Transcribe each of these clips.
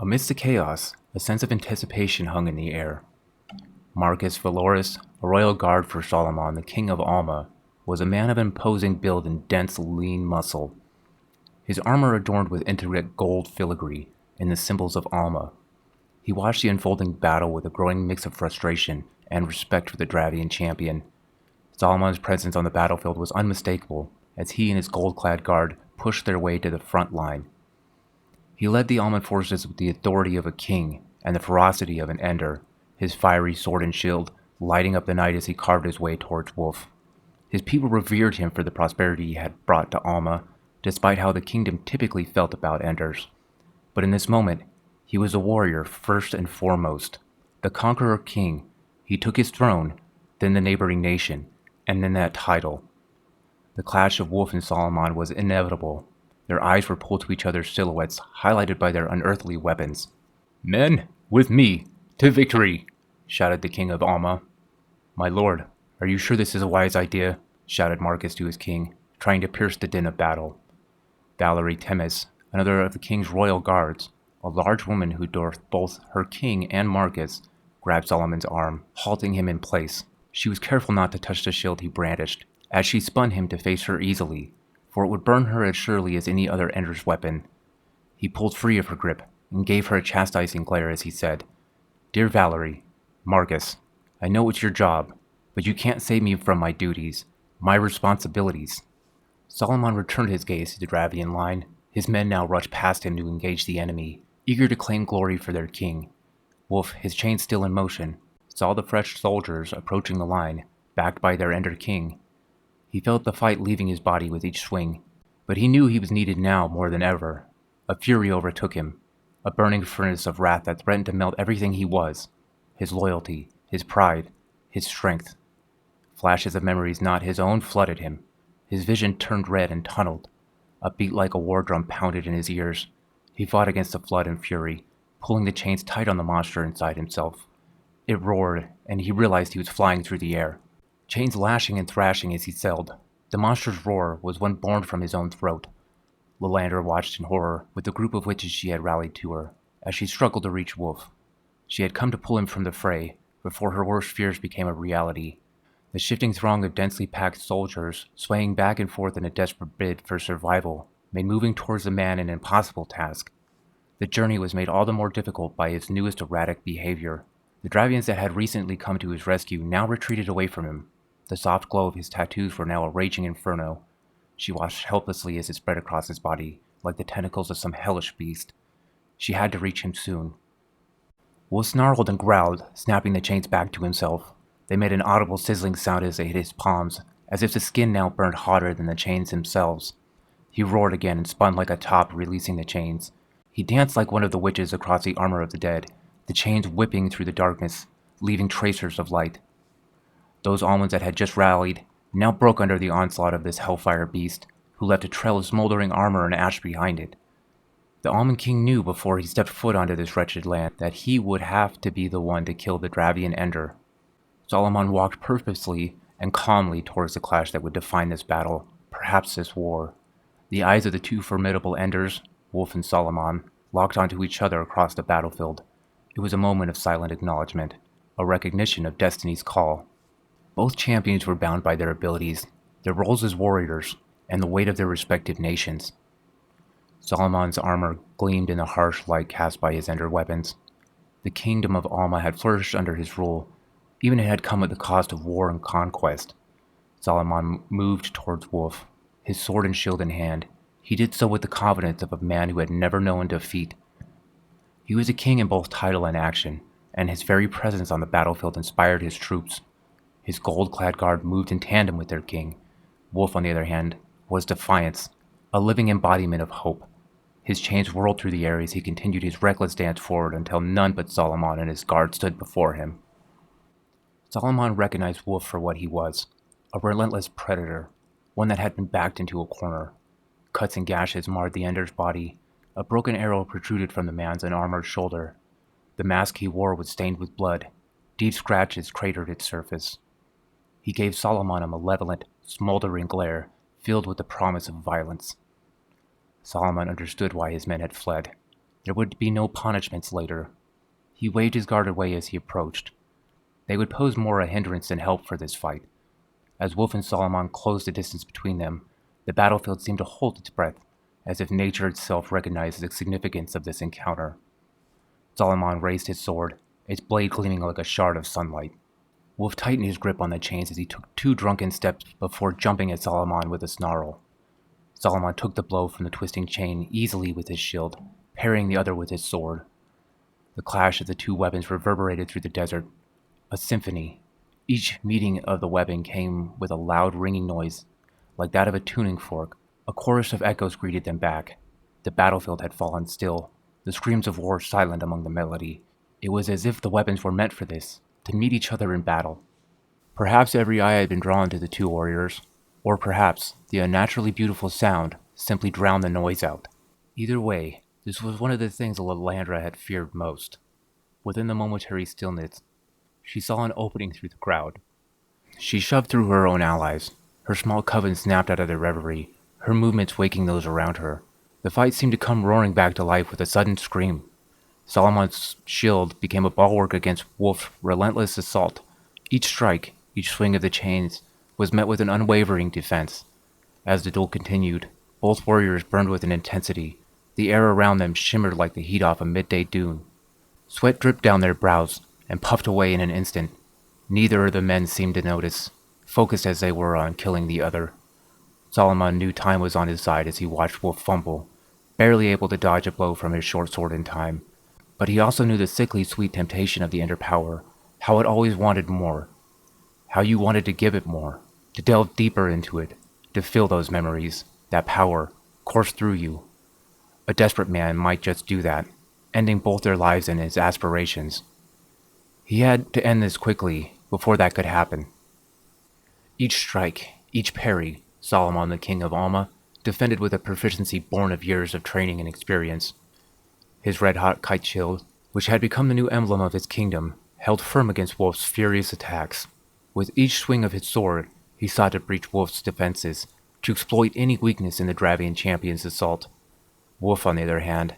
Amidst the chaos, a sense of anticipation hung in the air. Marcus Valorous, a royal guard for Solomon, the king of Alma, was a man of imposing build and dense, lean muscle. His armor adorned with intricate gold filigree and the symbols of Alma. He watched the unfolding battle with a growing mix of frustration and respect for the Dravian champion. Solomon's presence on the battlefield was unmistakable as he and his gold-clad guard pushed their way to the front line. He led the Alman forces with the authority of a king and the ferocity of an Ender, his fiery sword and shield lighting up the night as he carved his way towards Wolf. His people revered him for the prosperity he had brought to Alma, despite how the kingdom typically felt about Enders. But in this moment, he was a warrior first and foremost. The conqueror king, he took his throne, then the neighboring nation, and then that title. The clash of Wolf and Solomon was inevitable. Their eyes were pulled to each other's silhouettes, highlighted by their unearthly weapons. "Men, with me, to victory!" shouted the king of Alma. "My lord, are you sure this is a wise idea?" shouted Marcus to his king, trying to pierce the din of battle. Valerie Temis, another of the king's royal guards, a large woman who dwarfed both her king and Marcus, grabbed Solomon's arm, halting him in place. She was careful not to touch the shield he brandished, as she spun him to face her easily, for it would burn her as surely as any other Ender's weapon. He pulled free of her grip and gave her a chastising glare as he said, "Dear Valerie, Marcus, I know it's your job, but you can't save me from my duties, my responsibilities." Solomon returned his gaze to the Dravian line. His men now rushed past him to engage the enemy, eager to claim glory for their king. Wolf, his chains still in motion, saw the fresh soldiers approaching the line, backed by their Ender king. He felt the fight leaving his body with each swing, but he knew he was needed now more than ever. A fury overtook him, a burning furnace of wrath that threatened to melt everything he was, his loyalty, his pride, his strength. Flashes of memories not his own flooded him. His vision turned red and tunneled. A beat like a war drum pounded in his ears. He fought against the flood in fury, pulling the chains tight on the monster inside himself. It roared, and he realized he was flying through the air, chains lashing and thrashing as he sailed. The monster's roar was one born from his own throat. Lilander watched in horror with the group of witches she had rallied to her, as she struggled to reach Wolf. She had come to pull him from the fray, before her worst fears became a reality. The shifting throng of densely packed soldiers, swaying back and forth in a desperate bid for survival, made moving towards the man an impossible task. The journey was made all the more difficult by his newest erratic behavior. The Dravians that had recently come to his rescue now retreated away from him. The soft glow of his tattoos were now a raging inferno. She watched helplessly as it spread across his body, like the tentacles of some hellish beast. She had to reach him soon. Wolf snarled and growled, snapping the chains back to himself. They made an audible sizzling sound as they hit his palms, as if the skin now burned hotter than the chains themselves. He roared again and spun like a top, releasing the chains. He danced like one of the witches across the armor of the dead, the chains whipping through the darkness, leaving tracers of light. Those almonds that had just rallied now broke under the onslaught of this hellfire beast, who left a trail of smoldering armor and ash behind it. The Almond King knew before he stepped foot onto this wretched land that he would have to be the one to kill the Dravian Ender. Solomon walked purposely and calmly towards the clash that would define this battle, perhaps this war. The eyes of the two formidable Enders, Wolf and Solomon, locked onto each other across the battlefield. It was a moment of silent acknowledgement, a recognition of destiny's call. Both champions were bound by their abilities, their roles as warriors, and the weight of their respective nations. Solomon's armor gleamed in the harsh light cast by his Ender weapons. The kingdom of Alma had flourished under his rule, even it had come at the cost of war and conquest. Solomon moved towards Wolf, his sword and shield in hand. He did so with the confidence of a man who had never known defeat. He was a king in both title and action, and his very presence on the battlefield inspired his troops. His gold-clad guard moved in tandem with their king. Wolf, on the other hand, was defiance, a living embodiment of hope. His chains whirled through the air as he continued his reckless dance forward until none but Solomon and his guard stood before him. Solomon recognized Wolf for what he was, a relentless predator, one that had been backed into a corner. Cuts and gashes marred the Ender's body. A broken arrow protruded from the man's unarmored shoulder. The mask he wore was stained with blood. Deep scratches cratered its surface. He gave Solomon a malevolent, smoldering glare, filled with the promise of violence. Solomon understood why his men had fled. There would be no punishments later. He waved his guard away as he approached. They would pose more a hindrance than help for this fight. As Wolf and Solomon closed the distance between them, the battlefield seemed to hold its breath, as if nature itself recognized the significance of this encounter. Solomon raised his sword, its blade gleaming like a shard of sunlight. Wolf tightened his grip on the chains as he took 2 drunken steps before jumping at Solomon with a snarl. Solomon took the blow from the twisting chain easily with his shield, parrying the other with his sword. The clash of the 2 weapons reverberated through the desert, a symphony. Each meeting of the weapon came with a loud ringing noise, like that of a tuning fork. A chorus of echoes greeted them back. The battlefield had fallen still, the screams of war silent among the melody. It was as if the weapons were meant for this, to meet each other in battle. Perhaps every eye had been drawn to the 2 warriors, or perhaps the unnaturally beautiful sound simply drowned the noise out. Either way, this was one of the things Lilandra had feared most. Within the momentary stillness, she saw an opening through the crowd. She shoved through her own allies. Her small coven snapped out of their reverie, her movements waking those around her. The fight seemed to come roaring back to life with a sudden scream. Solomon's shield became a bulwark against Wolf's relentless assault. Each strike, each swing of the chains, was met with an unwavering defense. As the duel continued, both warriors burned with an intensity. The air around them shimmered like the heat off a midday dune. Sweat dripped down their brows and puffed away in an instant. Neither of the men seemed to notice, focused as they were on killing the other. Solomon knew time was on his side as he watched Wolf fumble, barely able to dodge a blow from his short sword in time. But he also knew the sickly sweet temptation of the inner power, how it always wanted more, how you wanted to give it more, to delve deeper into it, to feel those memories, that power, course through you. A desperate man might just do that, ending both their lives and his aspirations. He had to end this quickly, before that could happen. Each strike, each parry, Solomon the king of Alma defended with a proficiency born of years of training and experience. His red-hot kite shield, which had become the new emblem of his kingdom, held firm against Wolf's furious attacks. With each swing of his sword, he sought to breach Wolf's defenses, to exploit any weakness in the Dravian champion's assault. Wolf, on the other hand,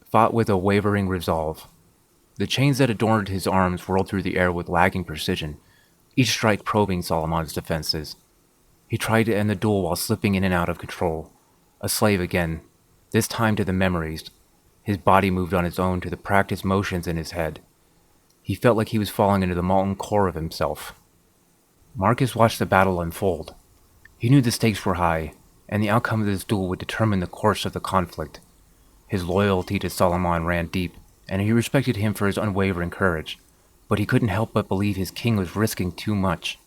fought with a wavering resolve. The chains that adorned his arms whirled through the air with lagging precision, each strike probing Solomon's defenses. He tried to end the duel while slipping in and out of control. A slave again, this time to the memories. His body moved on its own to the practiced motions in his head. He felt like he was falling into the molten core of himself. Marcus watched the battle unfold. He knew the stakes were high, and the outcome of this duel would determine the course of the conflict. His loyalty to Solomon ran deep, and he respected him for his unwavering courage, but he couldn't help but believe his king was risking too much.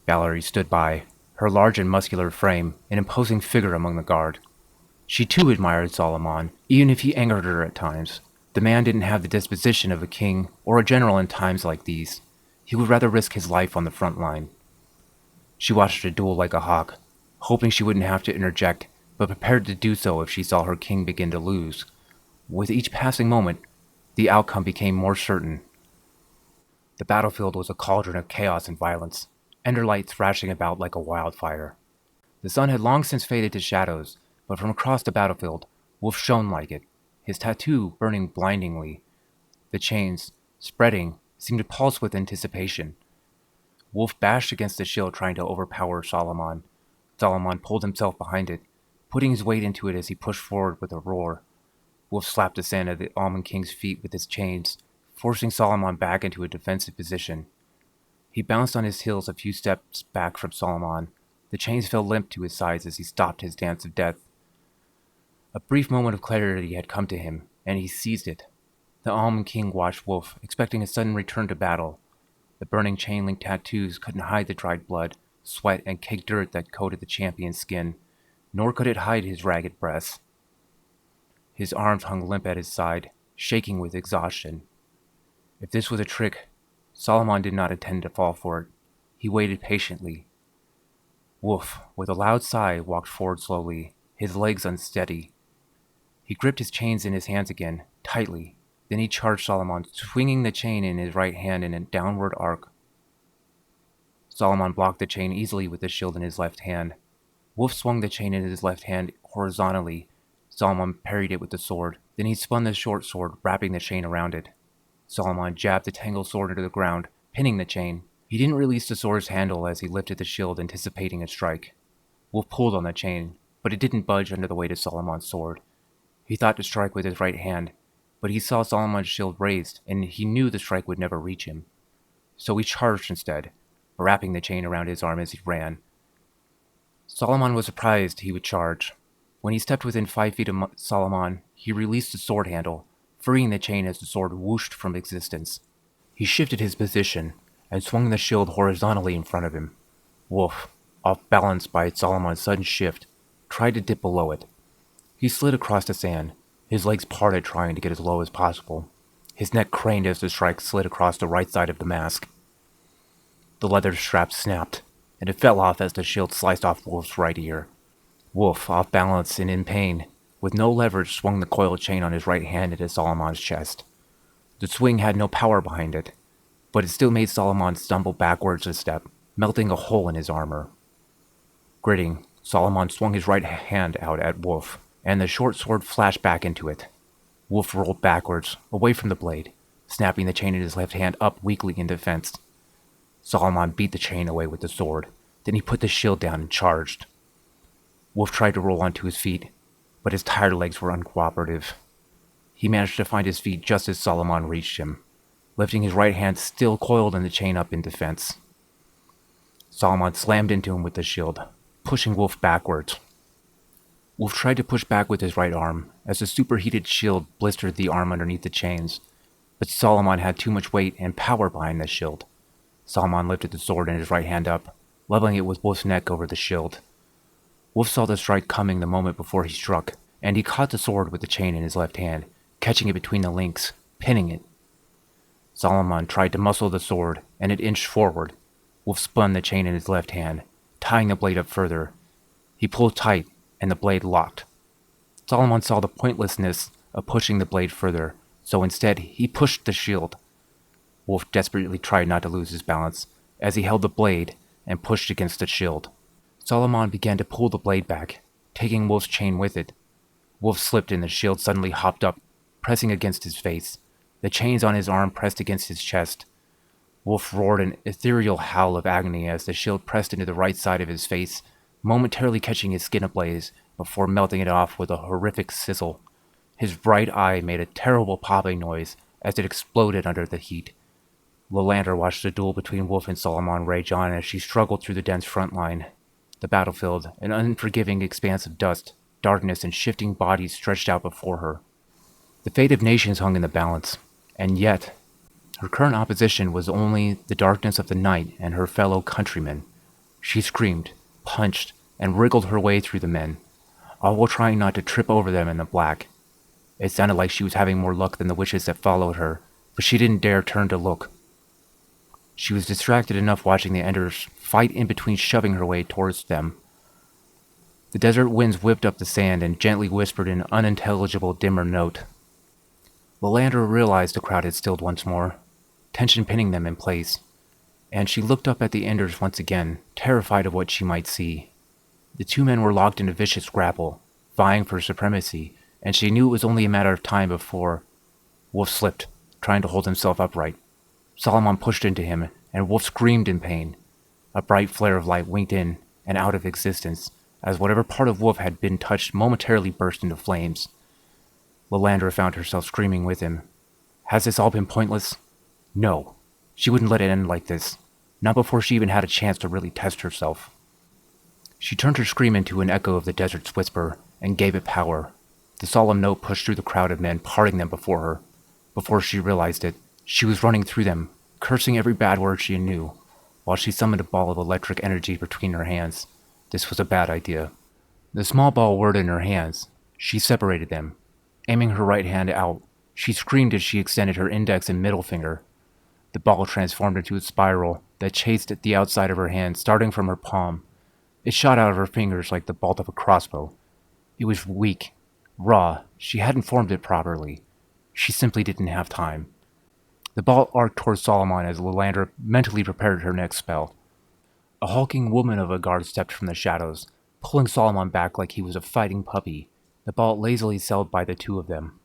Valerie stood by, her large and muscular frame an imposing figure among the guard. She too admired Solomon, even if he angered her at times. The man didn't have the disposition of a king or a general in times like these. He would rather risk his life on the front line. She watched the duel like a hawk, hoping she wouldn't have to interject, but prepared to do so if she saw her king begin to lose. With each passing moment, the outcome became more certain. The battlefield was a cauldron of chaos and violence, Enderlight thrashing about like a wildfire. The sun had long since faded to shadows, but from across the battlefield, Wolf shone like it, his tattoo burning blindingly. The chains, spreading, seemed to pulse with anticipation. Wolf bashed against the shield trying to overpower Solomon. Solomon pulled himself behind it, putting his weight into it as he pushed forward with a roar. Wolf slapped the sand at the Almond King's feet with his chains, forcing Solomon back into a defensive position. He bounced on his heels a few steps back from Solomon. The chains fell limp to his sides as he stopped his dance of death. A brief moment of clarity had come to him, and he seized it. The Almond King watched Wolf, expecting a sudden return to battle. The burning chain-link tattoos couldn't hide the dried blood, sweat, and caked dirt that coated the champion's skin, nor could it hide his ragged breast. His arms hung limp at his side, shaking with exhaustion. If this was a trick, Solomon did not intend to fall for it. He waited patiently. Wolf, with a loud sigh, walked forward slowly, his legs unsteady. He gripped his chains in his hands again, tightly. Then he charged Solomon, swinging the chain in his right hand in a downward arc. Solomon blocked the chain easily with the shield in his left hand. Wolf swung the chain in his left hand horizontally. Solomon parried it with the sword, Then he spun the short sword, wrapping the chain around it. Solomon jabbed the tangled sword into the ground, pinning the chain. He didn't release the sword's handle as he lifted the shield, anticipating a strike. Wolf pulled on the chain, but it didn't budge under the weight of Solomon's sword. He thought to strike with his right hand, but he saw Solomon's shield raised, and he knew the strike would never reach him. So he charged instead, wrapping the chain around his arm as he ran. Solomon was surprised he would charge. When he stepped within 5 feet of Solomon, he released the sword handle, freeing the chain as the sword whooshed from existence. He shifted his position and swung the shield horizontally in front of him. Wolf, off balance by Solomon's sudden shift, tried to dip below it. He slid across the sand, his legs parted trying to get as low as possible. His neck craned as the strike slid across the right side of the mask. The leather strap snapped, and it fell off as the shield sliced off Wolf's right ear. Wolf, off balance and in pain, with no leverage, swung the coiled chain on his right hand into Solomon's chest. The swing had no power behind it, but it still made Solomon stumble backwards a step, melting a hole in his armor. Gritting, Solomon swung his right hand out at Wolf, and the short sword flashed back into it. Wolf rolled backwards, away from the blade, snapping the chain in his left hand up weakly in defense. Solomon beat the chain away with the sword. Then he put the shield down and charged. Wolf tried to roll onto his feet, but his tired legs were uncooperative. He managed to find his feet just as Solomon reached him, lifting his right hand still coiled in the chain up in defense. Solomon slammed into him with the shield, pushing Wolf backwards. Wolf tried to push back with his right arm, as the superheated shield blistered the arm underneath the chains, but Solomon had too much weight and power behind the shield. Solomon lifted the sword in his right hand up, leveling it with Wolf's neck over the shield. Wolf saw the strike coming the moment before he struck, and he caught the sword with the chain in his left hand, catching it between the links, pinning it. Solomon tried to muscle the sword, and it inched forward. Wolf spun the chain in his left hand, tying the blade up further. He pulled tight, and the blade locked. Solomon saw the pointlessness of pushing the blade further, so instead he pushed the shield. Wolf desperately tried not to lose his balance as he held the blade and pushed against the shield. Solomon began to pull the blade back, taking Wolf's chain with it. Wolf slipped and the shield suddenly hopped up, pressing against his face. The chains on his arm pressed against his chest. Wolf roared an ethereal howl of agony as the shield pressed into the right side of his face, momentarily catching his skin ablaze before melting it off with a horrific sizzle. His right eye made a terrible popping noise as it exploded under the heat. Lolander watched the duel between Wolf and Solomon rage on as she struggled through the dense front line. The battlefield, an unforgiving expanse of dust, darkness, and shifting bodies stretched out before her. The fate of nations hung in the balance, and yet her current opposition was only the darkness of the night and her fellow countrymen. She screamed, punched, and wriggled her way through the men, all while trying not to trip over them in the black. It sounded like she was having more luck than the witches that followed her, but she didn't dare turn to look. She was distracted enough watching the Enders fight in between shoving her way towards them. The desert winds whipped up the sand and gently whispered an unintelligible dimmer note. Lolander realized the crowd had stilled once more, tension pinning them in place, and she looked up at the Enders once again, terrified of what she might see. The two men were locked in a vicious grapple, vying for supremacy, and she knew it was only a matter of time before Wolf slipped, trying to hold himself upright. Solomon pushed into him, and Wolf screamed in pain. A bright flare of light winked in and out of existence, as whatever part of Wolf had been touched momentarily burst into flames. Lolander found herself screaming with him. Has this all been pointless? No. She wouldn't let it end like this. Not before she even had a chance to really test herself. She turned her scream into an echo of the desert's whisper, and gave it power. The solemn note pushed through the crowd of men, parting them before her. Before she realized it, she was running through them, cursing every bad word she knew, while she summoned a ball of electric energy between her hands. This was a bad idea. The small ball whirred in her hands. She separated them. Aiming her right hand out, she screamed as she extended her index and middle finger. The ball transformed into a spiral that chased at the outside of her hand, starting from her palm. It shot out of her fingers like the bolt of a crossbow. It was weak, raw. She hadn't formed it properly. She simply didn't have time. The ball arced towards Solomon as Lolander mentally prepared her next spell. A hulking woman of a guard stepped from the shadows, pulling Solomon back like he was a fighting puppy. The ball lazily sailed by the two of them.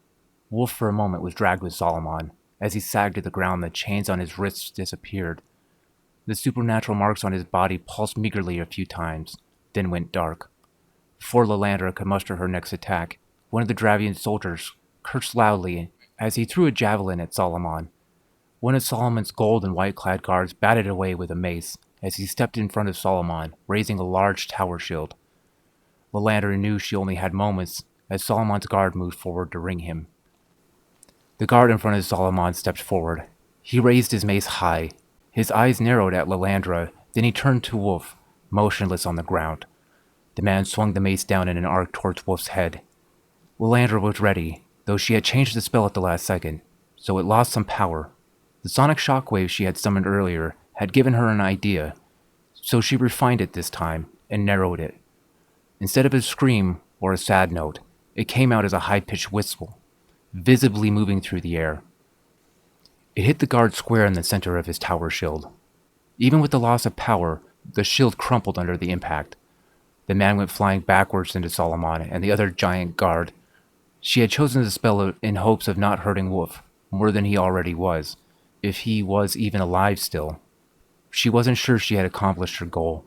Wolf for a moment was dragged with Solomon. As he sagged to the ground, the chains on his wrists disappeared. The supernatural marks on his body pulsed meagerly a few times, then went dark. Before Lilandra could muster her next attack, one of the Dravian soldiers cursed loudly as he threw a javelin at Solomon. One of Solomon's gold and white-clad guards batted away with a mace as he stepped in front of Solomon, raising a large tower shield. Lilandra knew she only had moments as Solomon's guard moved forward to ring him. The guard in front of Solomon stepped forward. He raised his mace high. His eyes narrowed at Lilandra, then he turned to Wolf, motionless on the ground. The man swung the mace down in an arc towards Wolf's head. Lilandra was ready, though she had changed the spell at the last second, so it lost some power. The sonic shockwave she had summoned earlier had given her an idea, so she refined it this time and narrowed it. Instead of a scream or a sad note, it came out as a high-pitched whistle, visibly moving through the air. It hit the guard square in the center of his tower shield. Even with the loss of power, the shield crumpled under the impact. The man went flying backwards into Solomon and the other giant guard. She had chosen the spell in hopes of not hurting Wolf more than he already was, if he was even alive still. She wasn't sure she had accomplished her goal.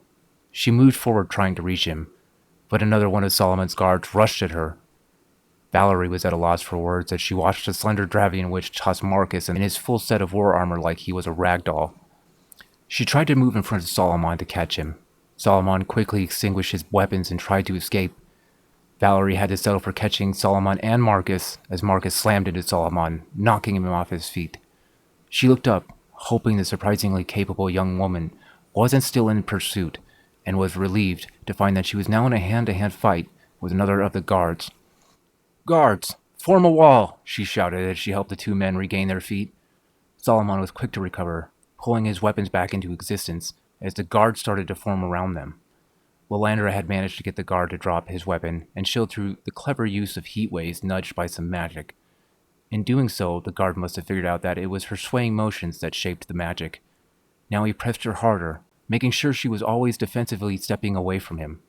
She moved forward trying to reach him, but another one of Solomon's guards rushed at her. Valerie was at a loss for words as she watched the slender Dravian witch toss Marcus in his full set of war armor like he was a rag doll. She tried to move in front of Solomon to catch him. Solomon quickly extinguished his weapons and tried to escape. Valerie had to settle for catching Solomon and Marcus as Marcus slammed into Solomon, knocking him off his feet. She looked up, hoping the surprisingly capable young woman wasn't still in pursuit, and was relieved to find that she was now in a hand-to-hand fight with another of the guards. "Guards, form a wall!" she shouted as she helped the two men regain their feet. Solomon was quick to recover, pulling his weapons back into existence as the guards started to form around them. Lilandra had managed to get the guard to drop his weapon and shield through the clever use of heat waves nudged by some magic. In doing so, the guard must have figured out that it was her swaying motions that shaped the magic. Now he pressed her harder, making sure she was always defensively stepping away from him.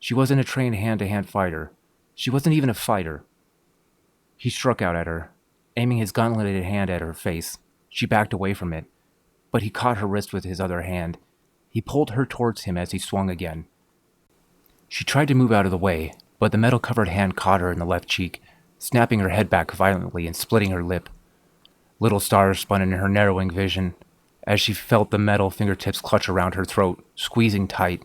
She wasn't a trained hand-to-hand fighter. She wasn't even a fighter. He struck out at her, aiming his gauntleted hand at her face. She backed away from it, but he caught her wrist with his other hand. He pulled her towards him as he swung again. She tried to move out of the way, but the metal-covered hand caught her in the left cheek, snapping her head back violently and splitting her lip. Little stars spun in her narrowing vision as she felt the metal fingertips clutch around her throat, squeezing tight.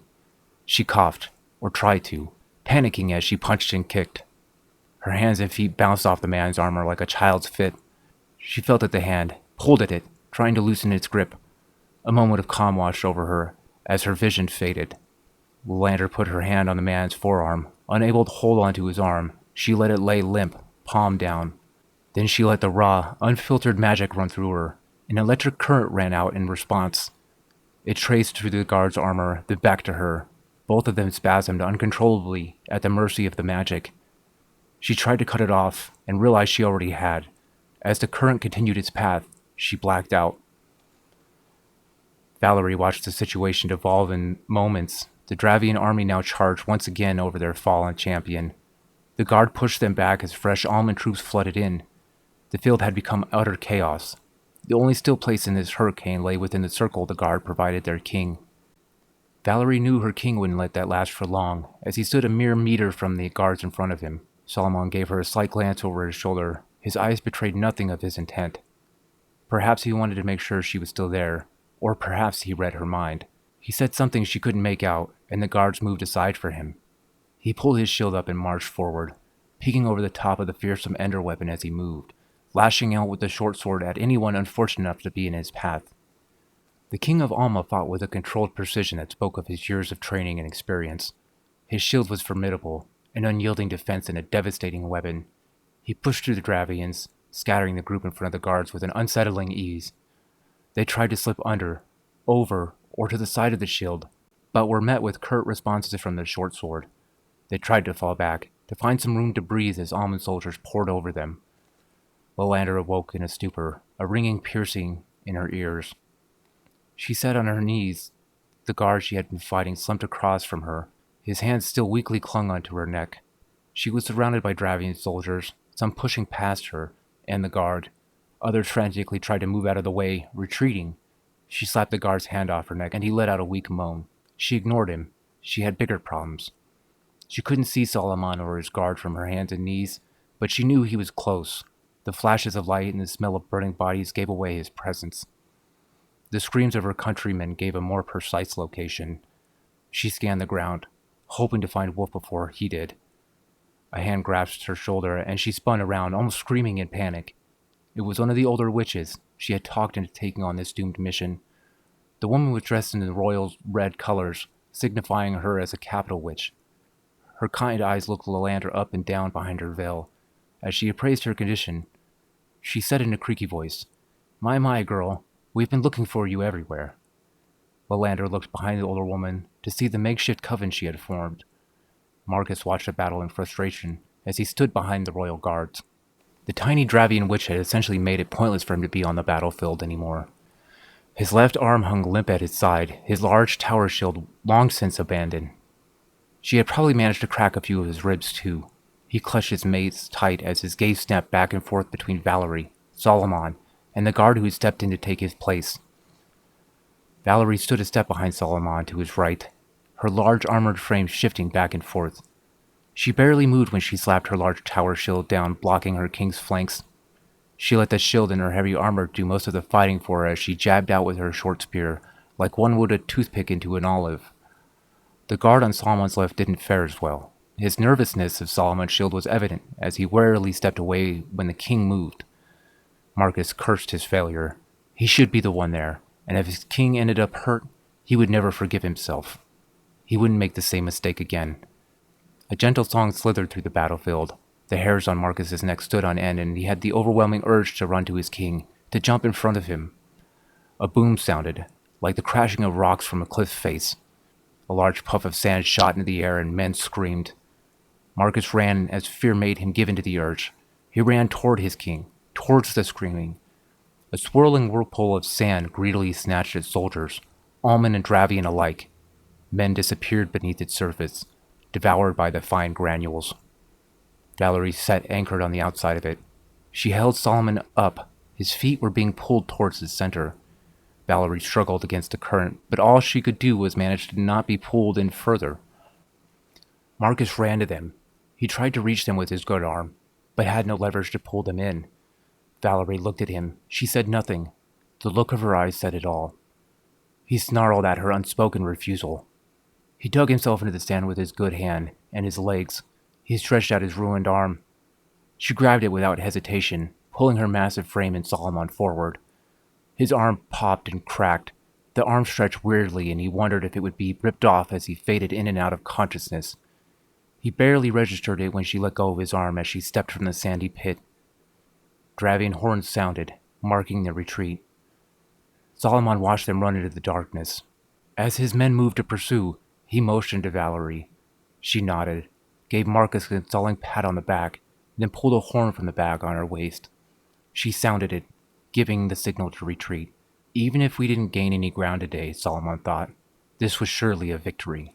She coughed, or tried to, panicking as she punched and kicked. Her hands and feet bounced off the man's armor like a child's fit. She felt at the hand, pulled at it, trying to loosen its grip. A moment of calm washed over her as her vision faded. Lilandra put her hand on the man's forearm. Unable to hold onto his arm, she let it lay limp, palm down. Then she let the raw, unfiltered magic run through her. An electric current ran out in response. It traced through the guard's armor, then back to her. Both of them spasmed uncontrollably at the mercy of the magic. She tried to cut it off and realized she already had. As the current continued its path, she blacked out. Valerie watched the situation devolve in moments. The Dravian army now charged once again over their fallen champion. The guard pushed them back as fresh almond troops flooded in. The field had become utter chaos. The only still place in this hurricane lay within the circle the guard provided their king. Valerie knew her king wouldn't let that last for long, as he stood a mere meter from the guards in front of him. Solomon gave her a slight glance over his shoulder. His eyes betrayed nothing of his intent. Perhaps he wanted to make sure she was still there, or perhaps he read her mind. He said something she couldn't make out, and the guards moved aside for him. He pulled his shield up and marched forward, peeking over the top of the fearsome ender weapon as he moved, lashing out with the short sword at anyone unfortunate enough to be in his path. The king of Alma fought with a controlled precision that spoke of his years of training and experience. His shield was formidable, an unyielding defense and a devastating weapon. He pushed through the Dravians, scattering the group in front of the guards with an unsettling ease. They tried to slip under, over, or to the side of the shield, but were met with curt responses from their short sword. They tried to fall back, to find some room to breathe as almond soldiers poured over them. Lilandra awoke in a stupor, a ringing piercing in her ears. She sat on her knees. The guard she had been fighting slumped across from her. His hands still weakly clung onto her neck. She was surrounded by Dravian soldiers, some pushing past her and the guard. Others frantically tried to move out of the way, retreating. She slapped the guard's hand off her neck, and he let out a weak moan. She ignored him. She had bigger problems. She couldn't see Solomon or his guard from her hands and knees, but she knew he was close. The flashes of light and the smell of burning bodies gave away his presence. The screams of her countrymen gave a more precise location. She scanned the ground, hoping to find Wolf before he did. A hand grasped her shoulder, and she spun around, almost screaming in panic. It was one of the older witches she had talked into taking on this doomed mission. The woman was dressed in the royal red colors, signifying her as a capital witch. Her kind eyes looked Lolander up and down behind her veil. As she appraised her condition, she said in a creaky voice, My, girl, we've been looking for you everywhere." Lolander looked behind the older woman to see the makeshift coven she had formed. Marcus watched the battle in frustration as he stood behind the royal guards. The tiny Dravian witch had essentially made it pointless for him to be on the battlefield anymore. His left arm hung limp at his side, his large tower shield long since abandoned. She had probably managed to crack a few of his ribs too. He clutched his mace tight as his gaze snapped back and forth between Valerie, Solomon, and the guard who had stepped in to take his place. Valerie stood a step behind Solomon to his right, her large armored frame shifting back and forth. She barely moved when she slapped her large tower shield down, blocking her king's flanks. She let the shield and her heavy armor do most of the fighting for her as she jabbed out with her short spear, like one would a toothpick into an olive. The guard on Solomon's left didn't fare as well. His nervousness of Solomon's shield was evident as he warily stepped away when the king moved. Marcus cursed his failure. He should be the one there, and if his king ended up hurt, he would never forgive himself. He wouldn't make the same mistake again. A gentle song slithered through the battlefield. The hairs on Marcus's neck stood on end, and he had the overwhelming urge to run to his king, to jump in front of him. A boom sounded, like the crashing of rocks from a cliff face. A large puff of sand shot into the air, and men screamed. Marcus ran as fear made him give in to the urge. He ran toward his king, towards the screaming. A swirling whirlpool of sand greedily snatched at soldiers, Alman and Dravian alike. Men disappeared beneath its surface, devoured by the fine granules. Valerie sat anchored on the outside of it. She held Solomon up. His feet were being pulled towards the center. Valerie struggled against the current, but all she could do was manage to not be pulled in further. Marcus ran to them. He tried to reach them with his good arm, but had no leverage to pull them in. Valerie looked at him. She said nothing. The look of her eyes said it all. He snarled at her unspoken refusal. He dug himself into the sand with his good hand and his legs. He stretched out his ruined arm. She grabbed it without hesitation, pulling her massive frame and Solomon forward. His arm popped and cracked. The arm stretched weirdly, and he wondered if it would be ripped off as he faded in and out of consciousness. He barely registered it when she let go of his arm as she stepped from the sandy pit. Dravian horns sounded, marking their retreat. Solomon watched them run into the darkness. As his men moved to pursue, he motioned to Valerie. She nodded, gave Marcus a consoling pat on the back, then pulled a horn from the bag on her waist. She sounded it, giving the signal to retreat. Even if we didn't gain any ground today, Solomon thought, this was surely a victory.